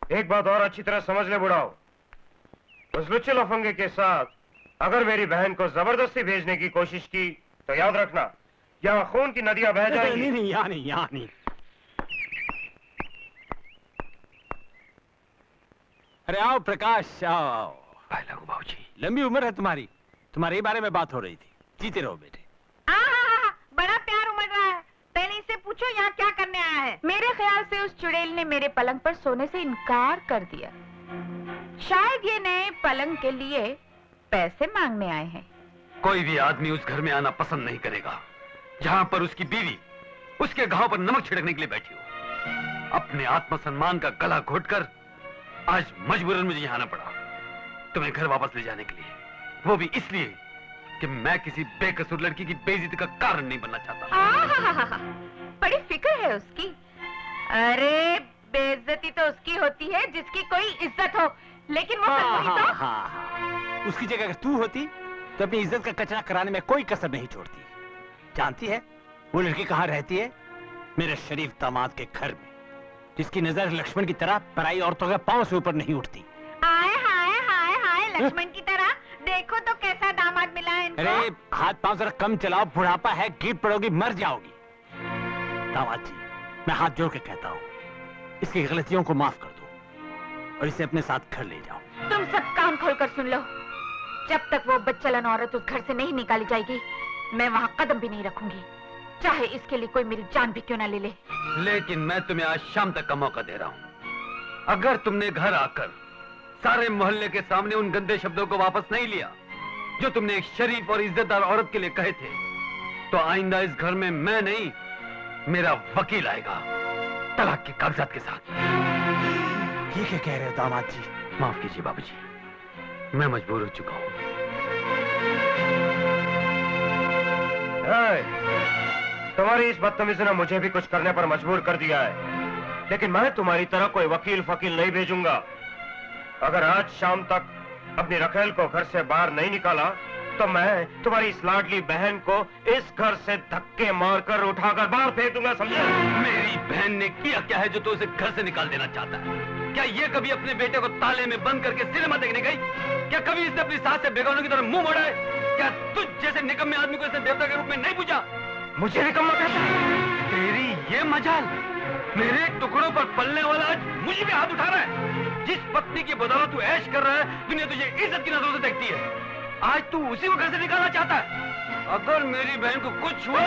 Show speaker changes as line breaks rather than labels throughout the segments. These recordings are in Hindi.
एक बात और अच्छी तरह समझ ले बुढ़ाओ, उस लुच्चे लफंगे के साथ अगर मेरी बहन को जबरदस्ती भेजने की कोशिश की तो याद रखना यहाँ खून की नदियां बह जाएंगी।
नहीं नहीं, यहाँ नहीं, यहाँ नहीं। अरे आओ प्रकाश, आओ।
बाबूजी,
लंबी उम्र है तुम्हारी, तुम्हारे बारे में बात हो रही थी। जीते रहो बेटे।
बड़ा प्यार उमड़ रहा है। पहले इससे पूछो यहाँ क्या करने आया है। मेरे ख्याल से उस चुड़ैल ने मेरे पलंग पर सोने से इनकार कर दिया। शायद ये नए पलंग के लिए पैसे मांगने आए हैं।
कोई भी आदमी उस घर में आना पसंद नहीं करेगा जहां पर उसकी बीवी उसके घाव पर नमक छिड़कने के लिए बैठी हो। अपने आत्मसम्मान का गला घोटकर आज मजबूरन मुझे यहाँ आना पड़ा तुम्हें घर वापस ले जाने के लिए, वो भी इसलिए कि मैं किसी बेकसूर लड़की की बेइज्जती का कारण नहीं बनना चाहता।
बड़ी फिक्र है उसकी। अरे बेइज्जती तो उसकी होती है जिसकी कोई इज्जत हो, लेकिन वो तो
उसकी जगह अगर तू होती तो अपनी इज्जत का कचरा कराने में कोई कसर नहीं छोड़ती। जानती है वो लड़की कहाँ रहती है? मेरे शरीफ दामाद के घर में, जिसकी नजर लक्ष्मण की तरह पराई औरतों के पांव से ऊपर नहीं उठती।
हाय हाय हाय हाय, लक्ष्मण की तरह। देखो तो कैसा दामाद मिला है इनको।
अरे हाथ पांव जरा कम चलाओ, बुढ़ापा है, गिर पड़ोगी, मर जाओगी। दामाद जी, मैं हाथ जोड़ के कहता हूँ, इसकी गलतियों को माफ कर दो और इसे अपने साथ घर ले जाओ।
तुम सब कान खोलकर सुन लो, जब तक वो बच्चलन औरत उस घर से नहीं निकाली जाएगी, मैं वहाँ कदम भी नहीं रखूंगी, चाहे इसके लिए कोई मेरी जान भी क्यों ना ले ले।
लेकिन मैं तुम्हें आज शाम तक का मौका दे रहा हूँ। अगर तुमने घर आकर सारे मोहल्ले के सामने उन गंदे शब्दों को वापस नहीं लिया जो तुमने एक शरीफ और इज्जतदार औरत के लिए कहे थे, तो आइंदा इस घर में मैं नहीं, मेरा वकील आएगा तलाक के कागजात के साथ।
ये क्या कह रहे हो दामाद जी?
माफ कीजिए बाबूजी, मैं मजबूर हो चुका हूँ।
तुम्हारी इस बदतमीजी ने मुझे भी कुछ करने पर मजबूर कर दिया है, लेकिन मैं तुम्हारी तरह कोई वकील फकील नहीं भेजूंगा। अगर आज शाम तक अपनी रखेल को घर से बाहर नहीं निकाला तो मैं तुम्हारी इस लाडली बहन को इस घर से धक्के मारकर उठाकर बाहर फेंक दूंगा, समझे?
मेरी बहन ने किया क्या है जो तू उसे घर से निकाल देना चाहता है? क्या ये कभी अपने बेटे को ताले में बंद करके सिनेमा देखने गई? क्या कभी इसने अपनी सास से बेगानों की तरह मुंह मोड़ा है? क्या तुझ जैसे निकम्मे आदमी को इसने देवता के रूप में नहीं पूछा?
मुझे निकम्मा कहता है?
तेरी ये मजाल, मेरे टुकड़ों पर पलने वाला आज मुझे भी हाथ उठा रहा है। जिस पत्नी की बदौलत तू ऐश कर रहा है, दुनिया तुझे इज्जत की नजरों से देखती है, आज तू उसी को घर से निकालना चाहता है। अगर मेरी बहन को कुछ हुआ,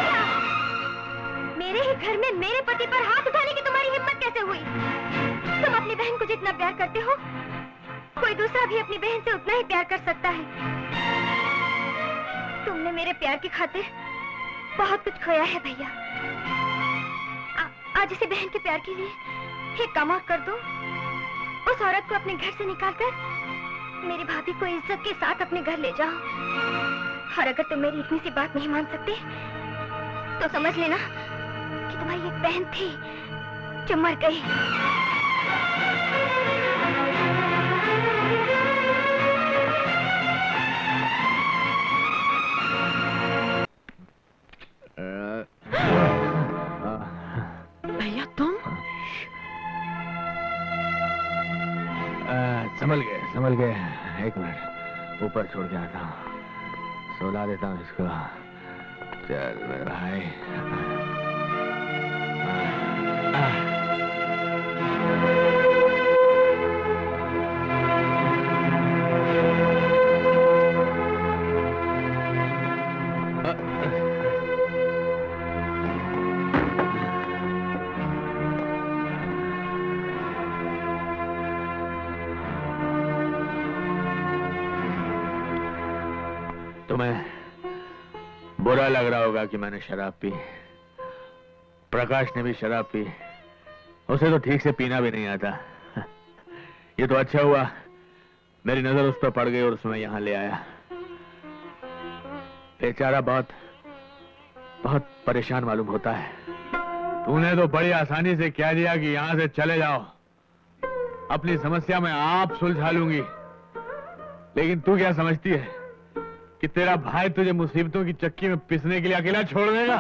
मेरे ही घर में मेरे पति पर हाथ उठाने की तुम्हारी हिम्मत कैसे हुई? तुम अपनी बहन को जितना प्यार करते हो, कोई दूसरा भी अपनी बहन से उतना ही प्यार कर सकता है। तुमने मेरे प्यार की खातिर बहुत कुछ खोया है भैया। आज इसे बहन के प्यार के लिए एक काम और कर दो, उस औरत को अपने घर से निकालकर मेरी भाभी को इज्जत के साथ अपने घर ले जाओ। और अगर तुम मेरी इतनी सी बात नहीं मान सकते तो समझ लेना कि तुम्हारी एक बहन थी जो मर गई।
भैया तुम?
संभल गए। एक मिनट, ऊपर छोड़ के आता हूँ, सुला देता हूँ इसको। चल मेरे भाई। तुम्हें बुरा लग रहा होगा कि मैंने शराब पी। प्रकाश ने भी शराब पी, उसे तो ठीक से पीना भी नहीं आता। ये तो अच्छा हुआ मेरी नजर उस पर पड़ गई और उसमें यहां ले आया। बेचारा बहुत बहुत परेशान मालूम होता है। तूने तो बड़ी आसानी से कह दिया कि यहां से चले जाओ, अपनी समस्या मैं आप सुलझा लूंगी। लेकिन तू क्या समझती है कि तेरा भाई तुझे मुसीबतों की चक्की में पिसने के लिए अकेला छोड़ देगा?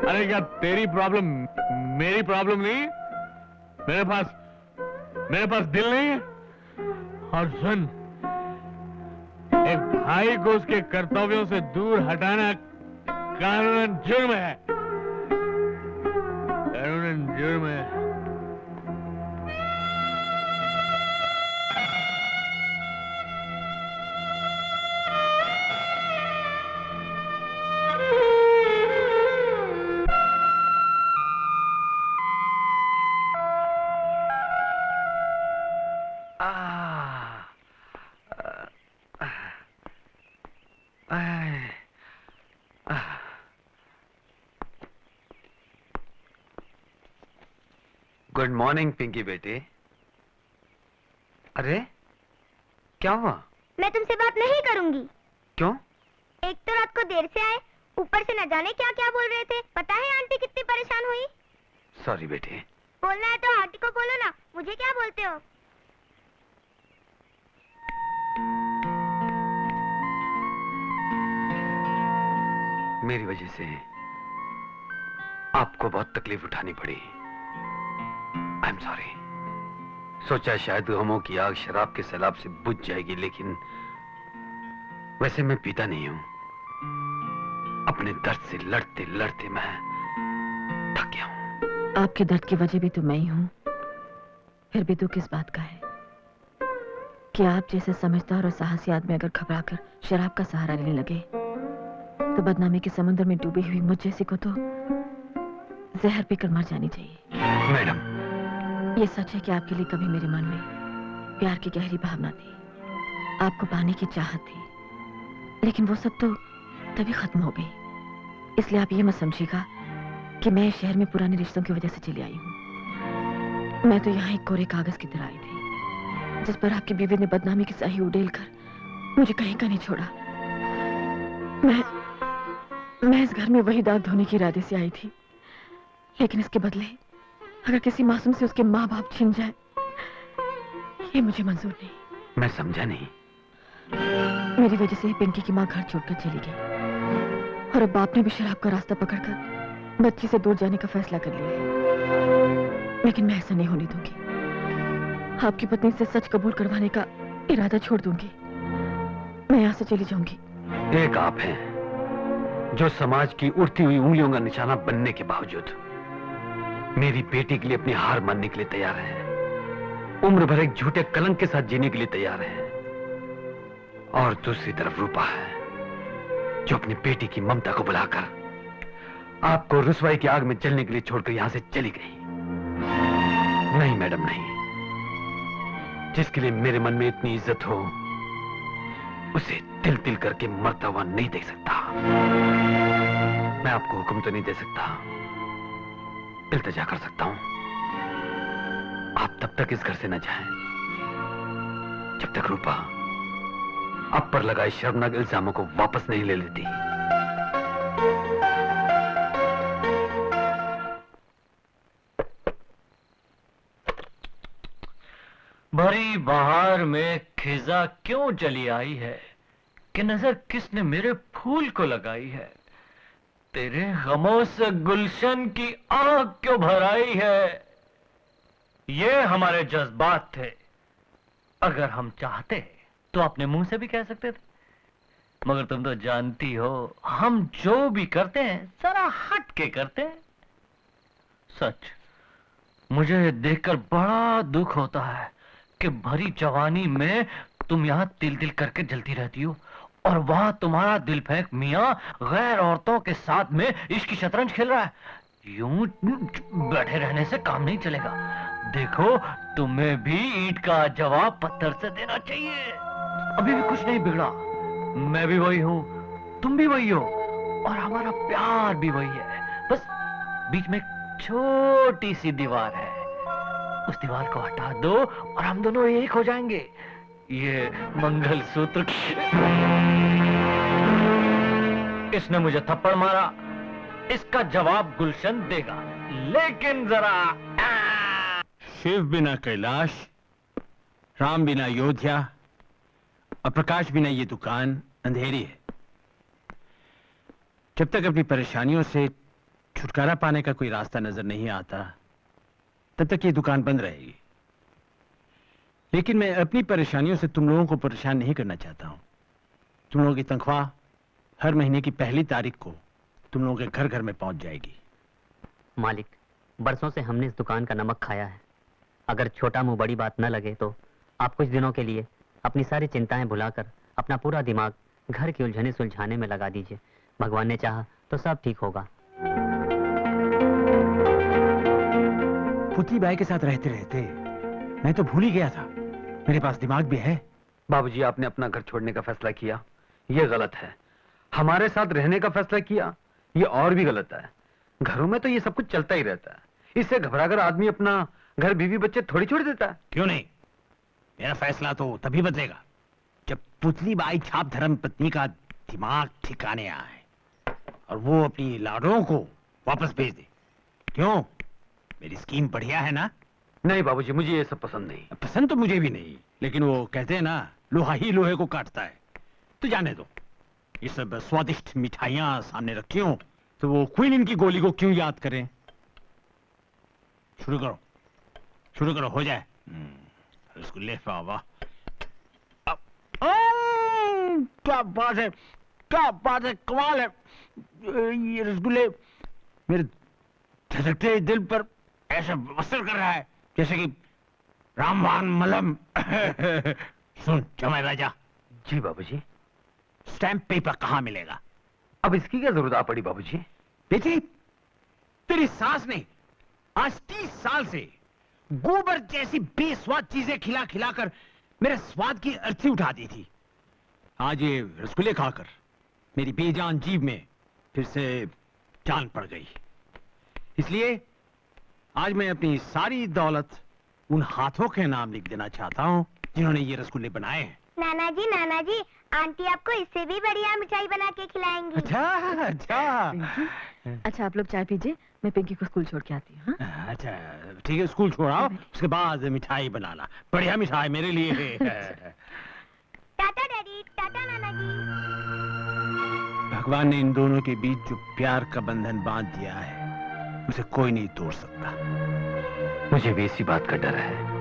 अरे क्या तेरी प्रॉब्लम मेरी प्रॉब्लम नहीं? मेरे पास मेरे पास दिल नहीं है? और सुन, एक भाई को उसके कर्तव्यों से दूर हटाना कानूनन जुर्म है। कानूनन जुर्म है।
गुड मॉर्निंग पिंकी बेटे। अरे क्या हुआ?
मैं तुमसे बात नहीं करूंगी।
क्यों?
एक तो रात को देर से आए, ऊपर से न जाने क्या क्या बोल रहे थे। पता है आंटी कितनी परेशान हुई?
सॉरी बेटे।
बोलना है तो आंटी को बोलो ना, मुझे क्या बोलते हो?
मेरी वजह से आपको बहुत तकलीफ उठानी पड़ी। I am sorry. सोचा शायद गमों की आग शराब के सैलाब से बुझ जाएगी, लेकिन वैसे मैं पीता नहीं हूं। अपने दर्द से लड़ते लड़ते मैं थक गया हूं।
आपके दर्द की वजह भी तो मैं ही हूं। फिर भी दुख किस बात का है कि आप जैसे समझदार और साहसी आदमी अगर घबराकर शराब का सहारा लेने लगे तो बदनामी के समुद्र में डूबी हुई मुझ जैसी को तो जहर पीकर मर जानी चाहिए।
मैडम,
ये सच है कि आपके लिए कभी मेरे मन में प्यार की गहरी भावना थी, आपको पाने की चाहत थी, लेकिन वो सब तो तभी खत्म हो गई। इसलिए आप ये मत समझिएगा कि मैं इस शहर में पुराने रिश्तों की वजह से चली आई हूँ। मैं तो यहाँ एक कोरे कागज की तरह आई थी जिस पर आपकी बीवी ने बदनामी की स्याही उड़ेल कर मुझे कहीं का नहीं छोड़ा। मैं इस घर में वही दाग धोने के इरादे से आई थी, लेकिन इसके बदले अगर किसी मासूम से उसके माँ बाप छिन जाए, ये मुझे मंजूर नहीं।
मैं समझा नहीं।
मेरी वजह से ही पिंकी की माँ घर छोड़कर चली गई और अब बाप ने भी शराब का रास्ता पकड़कर बच्ची से दूर जाने का फैसला कर लिया है। लेकिन मैं ऐसा नहीं होने दूंगी। आपकी पत्नी से सच कबूल करवाने का इरादा छोड़ दूंगी। मैं यहाँ से चली जाऊंगी।
एक आप हैं जो समाज की उड़ती हुई उंगलियों का निशाना बनने के बावजूद मेरी बेटी के लिए अपनी हार मानने के लिए तैयार है, उम्र भर एक झूठे कलंक के साथ जीने के लिए तैयार है। और दूसरी तरफ रूपा है जो अपनी बेटी की ममता को बुलाकर आपको रुसवाई की आग में जलने के लिए छोड़कर यहां से चली गई। नहीं मैडम, नहीं। जिसके लिए मेरे मन में इतनी इज्जत हो उसे तिल तिल करके मरता हुआ नहीं देख सकता। मैं आपको हुक्म तो नहीं दे सकता, इल्तिजा कर सकता हूं। आप तब तक इस घर से न जाएं जब तक रूपा आप पर लगाए शर्मनाक इल्जामों को वापस नहीं ले लेती।
भरी बहार में खिजा क्यों चली आई है कि नजर किसने मेरे फूल को लगाई है। तेरे गमों से गुलशन की आग क्यों भराई है। ये हमारे जज्बात थे। अगर हम चाहते तो अपने मुंह से भी कह सकते थे, मगर तुम तो जानती हो हम जो भी करते हैं जरा हट के करते हैं। सच, मुझे देखकर बड़ा दुख होता है कि भरी जवानी में तुम यहां तिल तिल करके जलती रहती हो और वहां तुम्हारा दिल फेंक मियां गैर औरतों के साथ में इश्क की शतरंज खेल रहा है। यूं बैठे रहने से काम नहीं चलेगा। देखो, तुम्हें भी ईंट का जवाब पत्थर से देना चाहिए। अभी भी कुछ नहीं बिगड़ा। मैं भी वही हूं, तुम भी वही हो और हमारा प्यार भी वही है। बस बीच में एक छोटी सी दीवार है, उस दीवार को हटा दो और हम दोनों एक हो जाएंगे। ये मंगलसूत्र। इसने मुझे थप्पड़ मारा, इसका जवाब गुलशन देगा, लेकिन जरा।
शिव बिना कैलाश, राम बिना अयोध्या और प्रकाश बिना ये दुकान अंधेरी है। जब तक अपनी परेशानियों से छुटकारा पाने का कोई रास्ता नजर नहीं आता तब तक ये दुकान बंद रहेगी। लेकिन मैं अपनी परेशानियों से तुम लोगों को परेशान नहीं करना चाहता हूं। तुम लोगों की तनख्वाह हर महीने की पहली तारीख को तुम लोगों के घर घर में पहुंच जाएगी।
मालिक, बरसों से हमने इस दुकान का नमक खाया है। अगर छोटा मुंह बड़ी बात न लगे तो आप कुछ दिनों के लिए अपनी सारी चिंताएं भुलाकर अपना पूरा दिमाग घर की उलझने सुलझाने में लगा दीजिए। भगवान ने चाहा तो सब ठीक होगा।
पुतली बाई के साथ रहते रहते मैं तो भूल ही गया था मेरे पास दिमाग भी है।
बाबूजी, आपने अपना घर छोड़ने का फैसला किया, ये गलत है। हमारे साथ रहने का फैसला किया, ये और भी गलत है। घरों में तो ये सब कुछ चलता ही रहता है। इससे घबराकर आदमी अपना घर बीवी बच्चे थोड़ी छोड़ देता है।
क्यों नहीं? मेरा फैसला तो तभी बदलेगा जब पुतली बाई छाप धर्म पत्नी का दिमाग ठिकाने आए और वो अपनी लाडों को वापस भेज दे। क्यों? मेरी स्कीम बढ़िया है ना?
नहीं बाबूजी, मुझे ये सब पसंद नहीं।
पसंद तो मुझे भी नहीं, लेकिन वो कहते हैं ना, लोहा ही लोहे को काटता है। तो जाने दो, ये सब स्वादिष्ट मिठाइयां सामने रखी हो तो वो क्वीन की गोली को क्यों याद करें? शुरू करो, शुरू करो, हो जाए। रसगुल्ले, वाह, क्या बात है, क्या बात है, कमाल है। ये रसगुल्ले मेरे धड़कते दिल पर ऐसा असर कर रहा है जैसे कि रामबाण मलम। सुन जमाई राजा।
जी बाबूजी।
स्टैम्प पेपर कहाँ मिलेगा?
अब इसकी क्या जरूरत आ पड़ी बाबूजी?
बेटी, तेरी सास ने आज 30 साल से गोबर जैसी बेस्वाद चीजें खिला खिलाकर मेरे स्वाद की अर्थी उठा दी थी। आज ये रसगुल्ले खाकर मेरी बेजान जीभ में फिर से जान पड़ गई। इसलिए आज मैं अपनी सारी दौलत उन हाथों के नाम लिख देना चाहता हूँ जिन्होंने ये रसगुल्ले बनाए हैं।
नाना जी, आंटी आपको इससे भी बढ़िया मिठाई बना के खिलाएंगी।
अच्छा अच्छा
अच्छा, आप लोग चाय पीजिए, मैं पिंकी को स्कूल छोड़ के आती हूँ। हाँ?
अच्छा ठीक है, स्कूल छोड़ाओ, उसके बाद मिठाई बनाना, बढ़िया मिठाई मेरे लिए।
टाटा डैडी, टाटा नाना जी।
भगवान ने इन दोनों के बीच जो प्यार का बंधन बांध दिया है उसे कोई नहीं तोड़ सकता।
मुझे भी इसी बात का डर है।